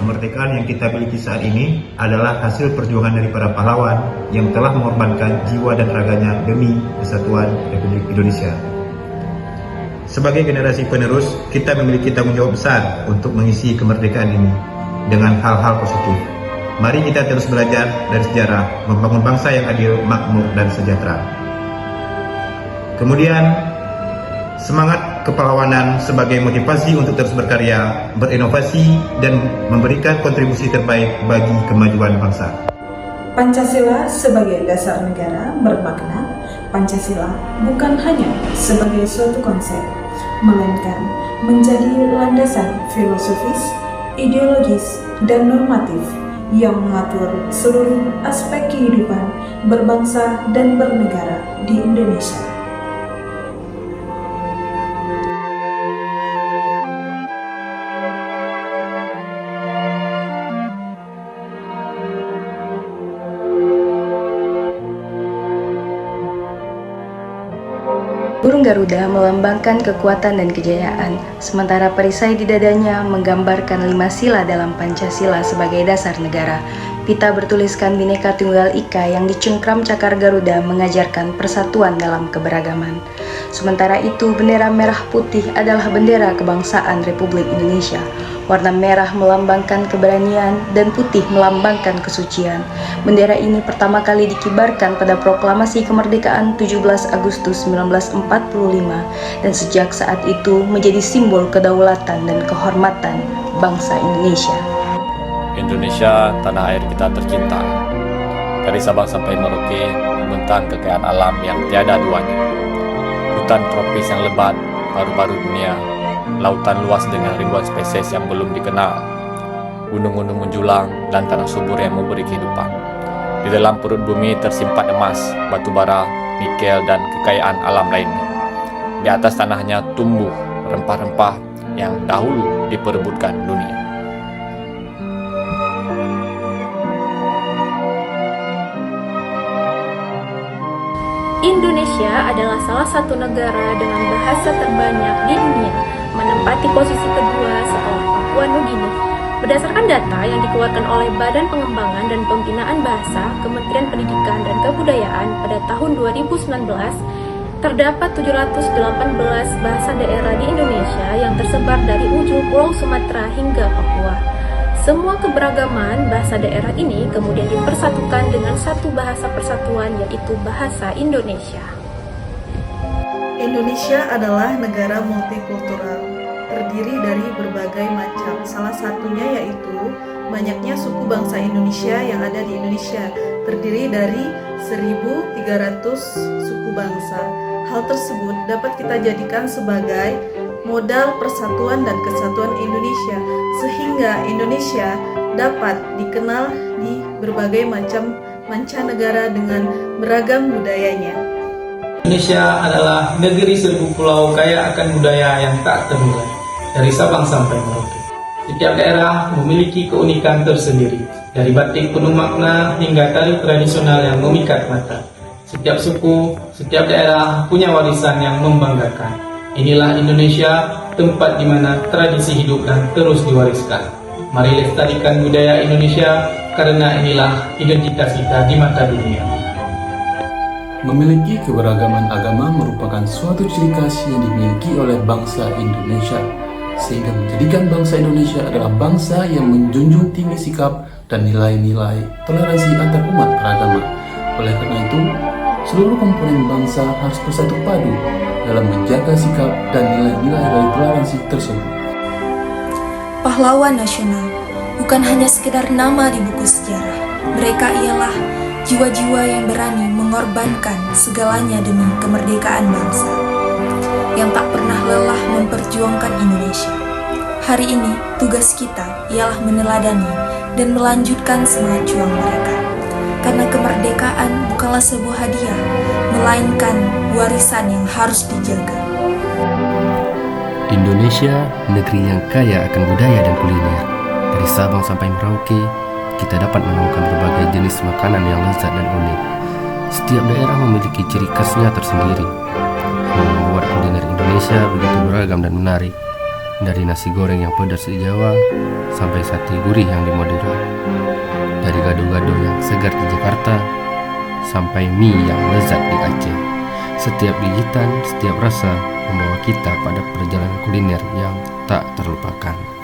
kemerdekaan yang kita miliki saat ini adalah hasil perjuangan dari para pahlawan yang telah mengorbankan jiwa dan raganya demi kesatuan Republik Indonesia. Sebagai generasi penerus, kita memiliki tanggung jawab besar untuk mengisi kemerdekaan ini dengan hal-hal positif. Mari kita terus belajar dari sejarah, membangun bangsa yang adil, makmur, dan sejahtera. Kemudian, semangat kepahlawanan sebagai motivasi untuk terus berkarya, berinovasi, dan memberikan kontribusi terbaik bagi kemajuan bangsa. Pancasila sebagai dasar negara bermakna Pancasila bukan hanya sebagai suatu konsep, melainkan menjadi landasan filosofis, ideologis, dan normatif yang mengatur seluruh aspek kehidupan berbangsa dan bernegara di Indonesia. Burung Garuda melambangkan kekuatan dan kejayaan, sementara perisai di dadanya menggambarkan 5 sila dalam Pancasila sebagai dasar negara. Pita bertuliskan Bhinneka Tunggal Ika yang dicengkram cakar Garuda mengajarkan persatuan dalam keberagaman. Sementara itu, bendera merah putih adalah bendera kebangsaan Republik Indonesia. Warna merah melambangkan keberanian dan putih melambangkan kesucian. Bendera ini pertama kali dikibarkan pada proklamasi kemerdekaan 17 Agustus 1945 dan sejak saat itu menjadi simbol kedaulatan dan kehormatan bangsa Indonesia. Indonesia, tanah air kita tercinta. Dari Sabang sampai Merauke, membentang kekayaan alam yang tiada duanya. Hutan tropis yang lebat, paru-paru dunia, lautan luas dengan ribuan spesies yang belum dikenal, gunung-gunung menjulang, dan tanah subur yang memberi kehidupan. Di dalam perut bumi tersimpan emas, batu bara, nikel, dan kekayaan alam lainnya. Di atas tanahnya tumbuh rempah-rempah yang dahulu diperebutkan dunia. Indonesia adalah salah satu negara dengan bahasa terbanyak di dunia, menempati posisi kedua setelah Papua Nugini. Berdasarkan data yang dikeluarkan oleh Badan Pengembangan dan Pembinaan Bahasa Kementerian Pendidikan dan Kebudayaan pada tahun 2019, terdapat 718 bahasa daerah di Indonesia yang tersebar dari ujung Pulau Sumatera hingga Papua. Semua keberagaman bahasa daerah ini kemudian dipersatukan dengan satu bahasa persatuan, yaitu bahasa Indonesia. Indonesia adalah negara multikultural, terdiri dari berbagai macam. Salah satunya yaitu banyaknya suku bangsa Indonesia yang ada di Indonesia, terdiri dari 1.300 suku bangsa. Hal tersebut dapat kita jadikan sebagai modal persatuan dan kesatuan Indonesia, sehingga Indonesia dapat dikenal di berbagai macam mancanegara dengan beragam budayanya. Indonesia adalah negeri seribu pulau kaya akan budaya yang tak ternilai, dari Sabang sampai Merauke. Setiap daerah memiliki keunikan tersendiri, dari batik penuh makna hingga tari tradisional yang memikat mata. Setiap suku, setiap daerah punya warisan yang membanggakan. Inilah Indonesia, tempat di mana tradisi hidup dan terus diwariskan. Mari lestarikan budaya Indonesia, karena inilah identitas kita di mata dunia. Memiliki keberagaman agama merupakan suatu ciri khas yang dimiliki oleh bangsa Indonesia, sehingga menjadikan bangsa Indonesia adalah bangsa yang menjunjung tinggi sikap dan nilai-nilai toleransi antar umat beragama. Oleh karena itu, seluruh komponen bangsa harus bersatu padu dalam menjaga sikap dan nilai-nilai dari toleransi tersebut. Pahlawan nasional bukan hanya sekedar nama di buku sejarah. Mereka ialah jiwa-jiwa yang berani mengorbankan segalanya demi kemerdekaan bangsa, yang tak pernah lelah memperjuangkan Indonesia. Hari ini, tugas kita ialah meneladani dan melanjutkan semangat juang mereka. Karena kemerdekaan bukanlah sebuah hadiah, melainkan warisan yang harus dijaga. Indonesia, negeri yang kaya akan budaya dan kuliner. Dari Sabang sampai Merauke, kita dapat menemukan berbagai jenis makanan yang lezat dan unik. Setiap daerah memiliki ciri khasnya tersendiri, yang membuat kuliner Indonesia begitu beragam dan menarik. Dari nasi goreng yang pedas di Jawa sampai sate gurih yang di Madura, dari gado-gado yang segar di Jakarta sampai mie yang lezat di Aceh. Setiap gigitan, setiap rasa membawa kita pada perjalanan kuliner yang tak terlupakan.